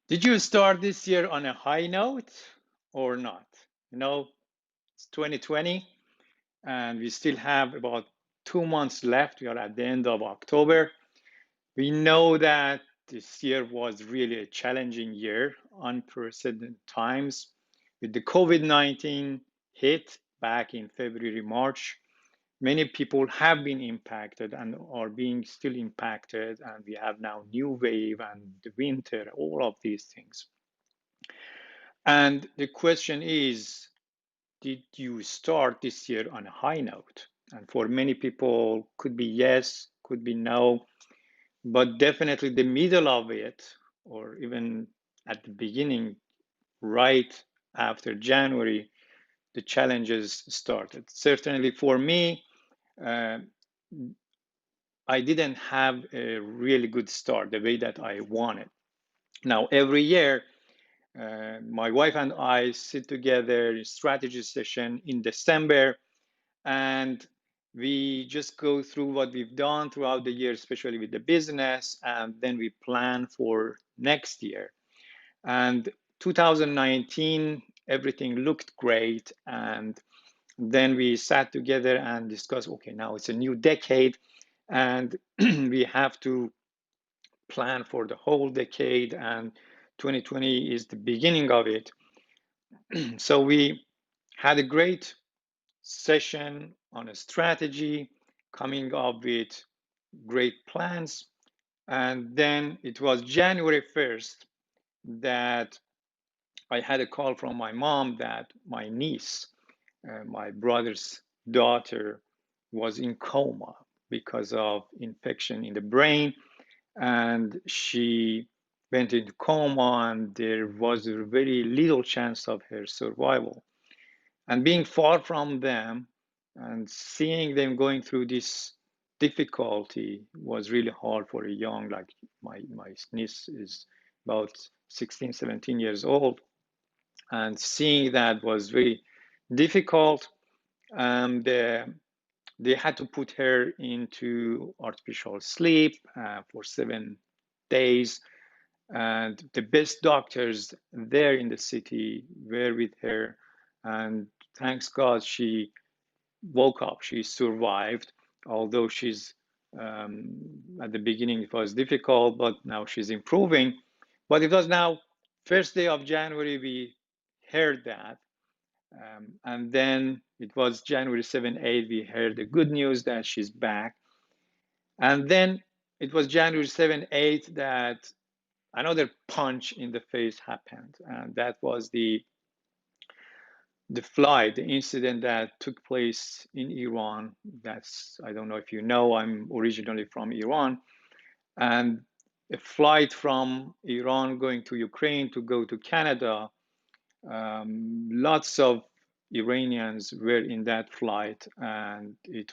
Did you start this year on a high note or not? You know, it's 2020 and we still have about 2 months left. We are at the end of October. We know that this year was really a challenging year, unprecedented times with the COVID-19 hit back in February, March. Many people have been impacted and are being still impacted, and we have now new wave and the winter, all of these things. And the question is, did you start this year on a high note? And for many people, could be yes, could be no, but definitely the middle of it, or even at the beginning, right after January, the challenges started. Certainly for me, uh, I didn't have a really good start the way that I wanted. Now, every year, my wife and I sit together in strategy session in December, and we just go through what we've done throughout the year, especially with the business, and then we plan for next year. And 2019, everything looked great, and then we sat together and discussed, okay, now it's a new decade, and we have to plan for the whole decade, and 2020 is the beginning of it. So we had a great session on a strategy, coming up with great plans. And then it was January 1st that I had a call from my mom that my niece, my brother's daughter, was in coma because of infection in the brain. And she went into coma, and there was a very little chance of her survival. And being far from them and seeing them going through this difficulty was really hard for a young, like my niece is about 16, 17 years old. And seeing that was very difficult. They had to put her into artificial sleep for 7 days. And the best doctors there in the city were with her. And thanks God she woke up, she survived, although she's at the beginning it was difficult, but now she's improving. But it was now first day of January we heard that. And then it was January 7, 8, we heard the good news that she's back. And then it was January 7, 8 that another punch in the face happened. And that was the flight, the incident that took place in Iran. That's, I don't know if you know, I'm originally from Iran. And a flight from Iran going to Ukraine to go to Canada, lots of Iranians were in that flight, and it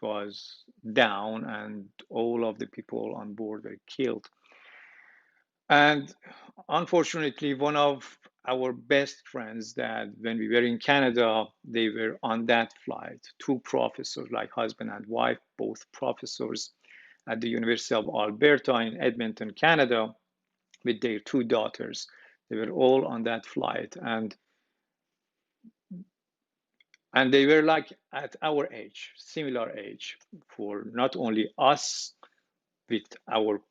was down, and all of the people on board were killed. And unfortunately, one of our best friends that when we were in Canada, they were on that flight, two professors, like husband and wife, both professors at the University of Alberta in Edmonton, Canada, with their two daughters. They were all on that flight. And they were like at our age, similar age, for not only us with our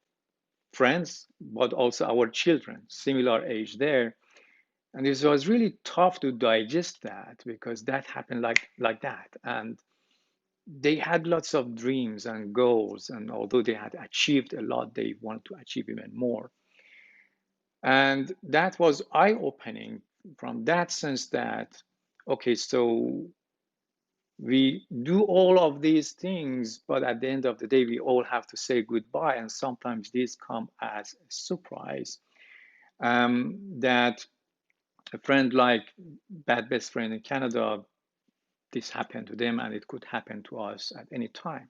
friends, but also our children, similar age there. And it was really tough to digest that because that happened like that. And they had lots of dreams and goals. And although they had achieved a lot, they wanted to achieve even more. And that was eye-opening from that sense that, okay, so we do all of these things, but at the end of the day, we all have to say goodbye. And sometimes these come as a surprise. That a friend like bad best friend in Canada, this happened to them and it could happen to us at any time.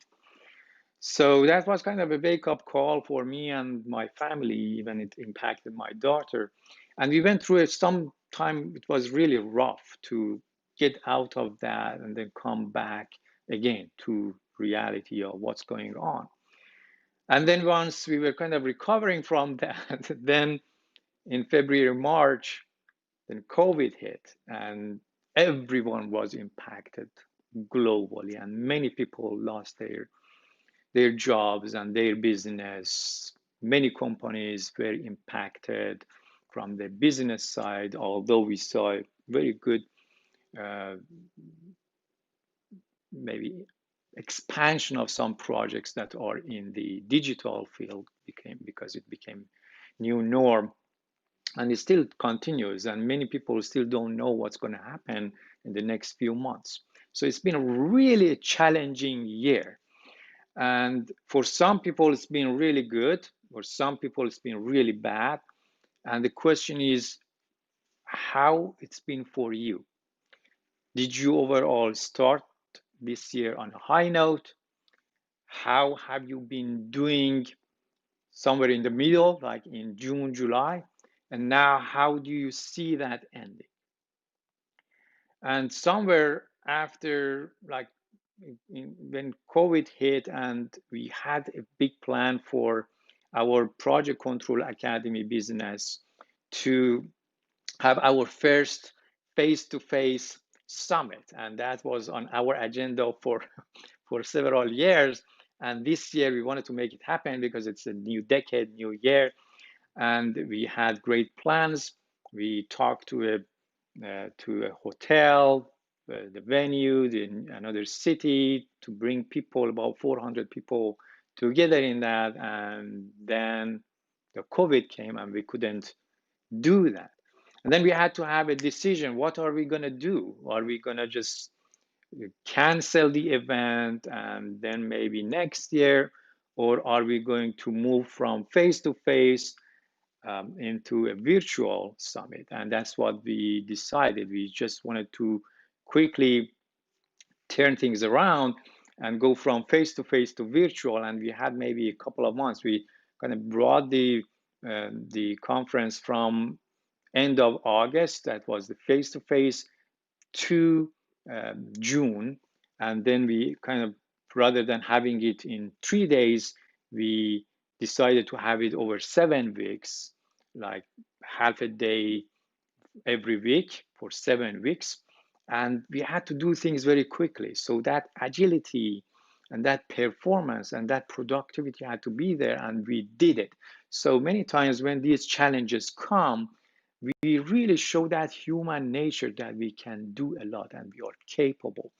So that was kind of a wake up call for me and my family, even it impacted my daughter. And we went through it some time, it was really rough to get out of that and then come back again to reality of what's going on. And then once we were kind of recovering from that, then in February, March, then COVID hit, and everyone was impacted globally, and many people lost their jobs and their business. Many companies were impacted from the business side, although we saw a very good uh, maybe expansion of some projects that are in the digital field became because it became new norm, and it still continues, and many people still don't know what's going to happen in the next few months. So it's been a really challenging year, and for some people it's been really good, for some people it's been really bad, and the question is how it's been for you. Did you overall start this year on a high note? How have you been doing somewhere in the middle, like in June, July? And now, how do you see that ending? And somewhere after, like when COVID hit, and we had a big plan for our Project Control Academy business to have our first face-to-face summit, and that was on our agenda for several years. And this year we wanted to make it happen because it's a new decade, new year, and we had great plans. We talked to a hotel, the venue, in another city, to bring people, about 400 people together in that, and then the COVID came and we couldn't do that. And then we had to have a decision. What are we going to do? Are we going to just cancel the event and then maybe next year? Or are we going to move from face to face into a virtual summit? And that's what we decided. We just wanted to quickly turn things around and go from face to face to virtual. And we had maybe a couple of months. We kind of brought the conference from end of August, that was the face to face, to June, and then we kind of, rather than having it in 3 days, we decided to have it over 7 weeks, like half a day every week for 7 weeks. And we had to do things very quickly. So that agility and that performance and that productivity had to be there, and we did it. So many times when these challenges come, we really show that human nature that we can do a lot and we are capable.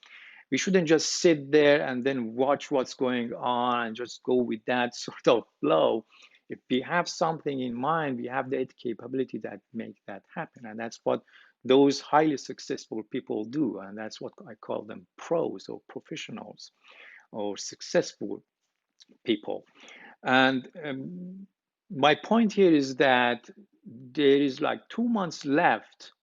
We shouldn't just sit there and then watch what's going on and just go with that sort of flow. If we have something in mind, we have the capability that make that happen. And that's what those highly successful people do. And that's what I call them pros or professionals or successful people. And my point here is that there is like 2 months left,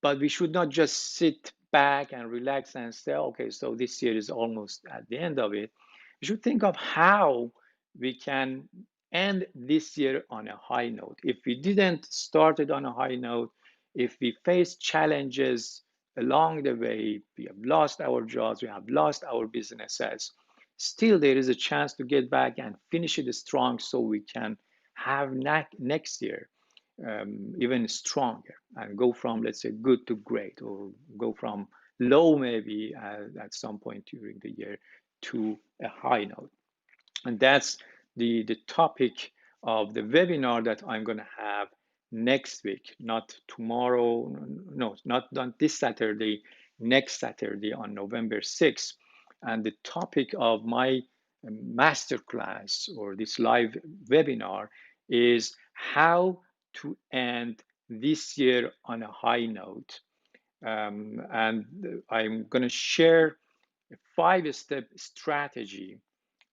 but we should not just sit back and relax and say, okay, so this year is almost at the end of it. We should think of how we can end this year on a high note. If we didn't start it on a high note, if we face challenges along the way, we have lost our jobs, we have lost our businesses, still there is a chance to get back and finish it strong so we can have next year even stronger and go from, let's say, good to great, or go from low maybe at some point during the year to a high note. And that's the topic of the webinar that I'm going to have next week, not tomorrow, no, not this Saturday, next Saturday on November 6th. And the topic of my masterclass or this live webinar is how to end this year on a high note. And I'm going to share a 5-step strategy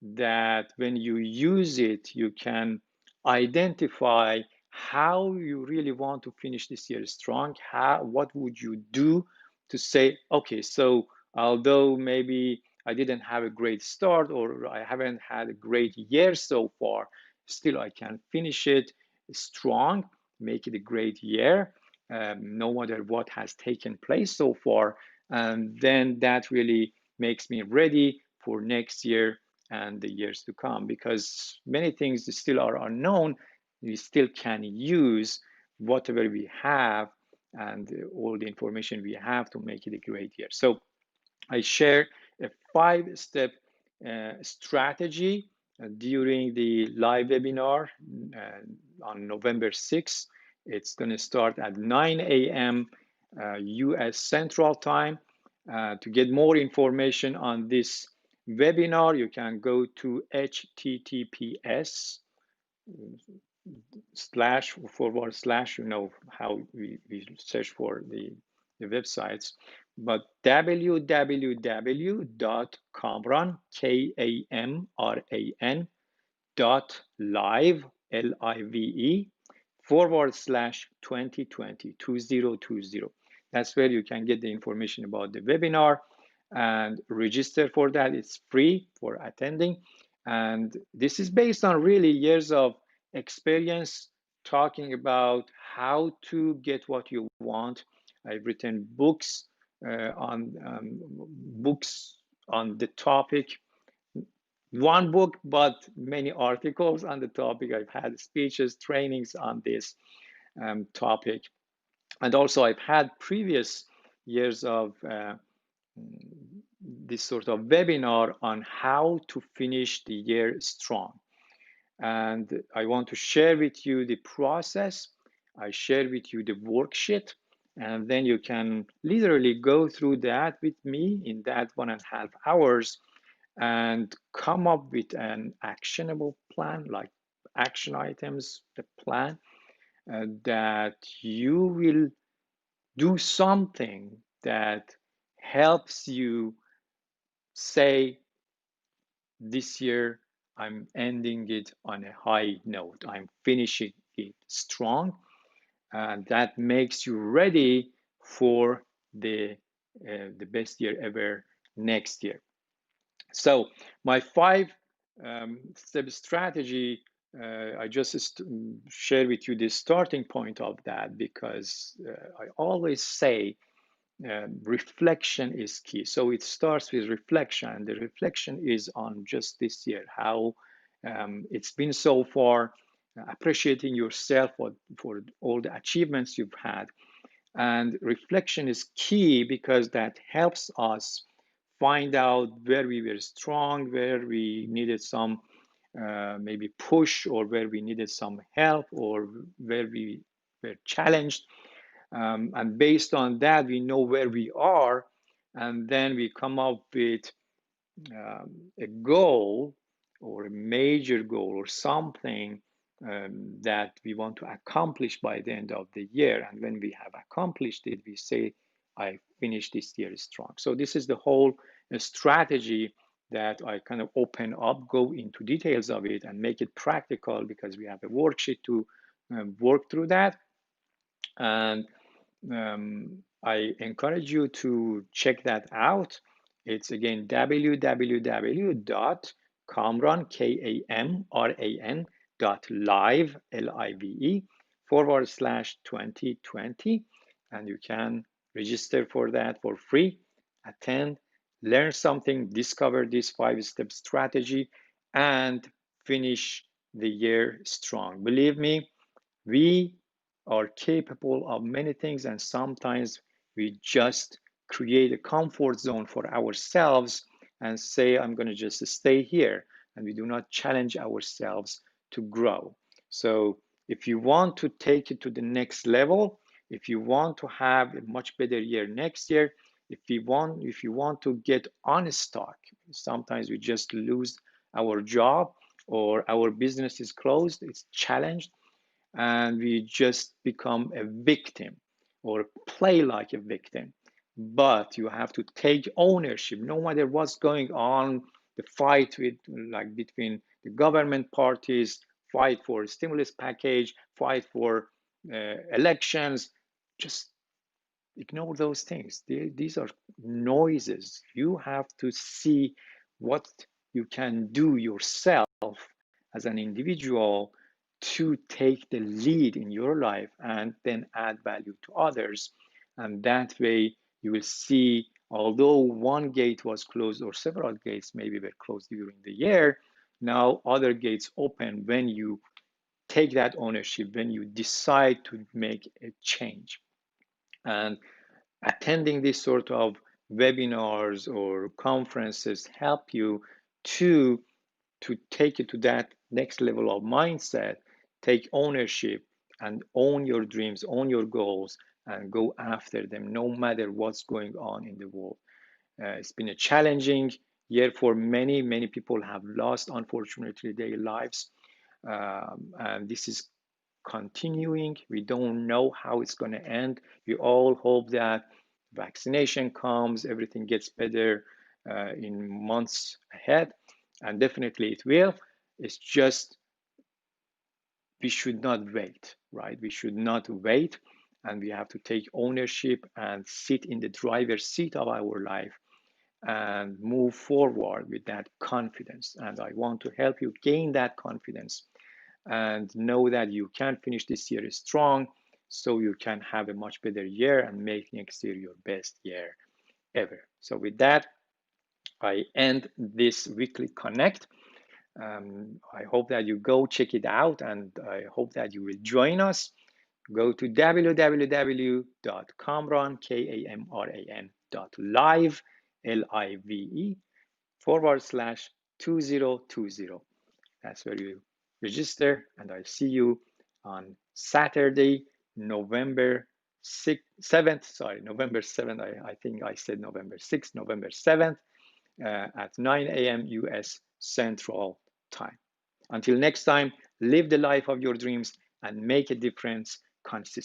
that when you use it, you can identify how you really want to finish this year strong. What would you do to say, okay, so although maybe I didn't have a great start or I haven't had a great year so far, still I can finish it strong, make it a great year, no matter what has taken place so far. And then that really makes me ready for next year and the years to come, because many things still are unknown. we still can use whatever we have and all the information we have to make it a great year. So I share a 5-step strategy during the live webinar on November 6th. It's going to start at 9 a.m. US Central Time. To get more information on this webinar, you can go to https slash forward slash, you know how we search for the websites, but www.kamran, Kamran, dot live, live, forward slash 2020. That's where you can get the information about the webinar and register for that. It's free for attending. And this is based on really years of experience talking about how to get what you want. I've written books on the topic, one book, but many articles on the topic. I've had speeches, trainings on this topic. And also I've had previous years of this sort of webinar on how to finish the year strong. And I want to share with you the process. I share with you the worksheet, and then you can literally go through that with me in that 1.5 hours and come up with an actionable plan, like action items, the plan that you will do something that helps you say, this year I'm ending it on a high note, I'm finishing it strong, and that makes you ready for the best year ever next year. So my 5-step strategy, I just share with you the starting point of that, because I always say reflection is key. So it starts with reflection. The reflection is on just this year, how it's been so far, appreciating yourself for all the achievements you've had. And reflection is key because that helps us find out where we were strong, where we needed some maybe push, or where we needed some help, or where we were challenged. And based on that, we know where we are, and then we come up with a goal or a major goal or something that we want to accomplish by the end of the year. And when we have accomplished it, we say, I finished this year strong. So this is the whole strategy that I kind of open up, go into details of it, and make it practical, because we have a worksheet to work through that. And I encourage you to check that out. It's again www.kamran, Kamran, .live, live, forward slash 2020. And you can register for that for free, attend, learn something, discover this 5-step strategy, and finish the year strong. Believe me, we are capable of many things, and sometimes we just create a comfort zone for ourselves and say, I'm going to just stay here, and we do not challenge ourselves to grow. So if you want to take it to the next level, if you want to have a much better year next year, if you want to get unstuck, sometimes we just lose our job or our business is closed, it's challenged, and we just become a victim or play like a victim. But you have to take ownership, no matter what's going on, the fight with, like, between the government parties, fight for a stimulus package, fight for elections. Just ignore those things. These are noises. You have to see what you can do yourself as an individual to take the lead in your life and then add value to others. And that way you will see, although one gate was closed or several gates maybe were closed during the year, now other gates open when you take that ownership, when you decide to make a change. And attending this sort of webinars or conferences help you to take it to that next level of mindset, take ownership and own your dreams, own your goals, and go after them no matter what's going on in the world. It's been a challenging year for many. Many people have lost, unfortunately, their lives. And this is continuing. We don't know how it's going to end. We all hope that vaccination comes, everything gets better in months ahead, and definitely it will. It's just we should not wait, right? We should not wait, and we have to take ownership and sit in the driver's seat of our life and move forward with that confidence. And I want to help you gain that confidence and know that you can finish this year strong so you can have a much better year and make next year your best year ever. So, with that, I end this weekly connect. I hope that you go check it out, and I hope that you will join us. Go to www.kamran.live, Live, /2020. That's where you register, and I see you on Saturday, November 6th, 7th, sorry, November 7th. I think I said November 6th, November 7th at 9 a.m. US Central Time. Until next time, live the life of your dreams and make a difference consistently.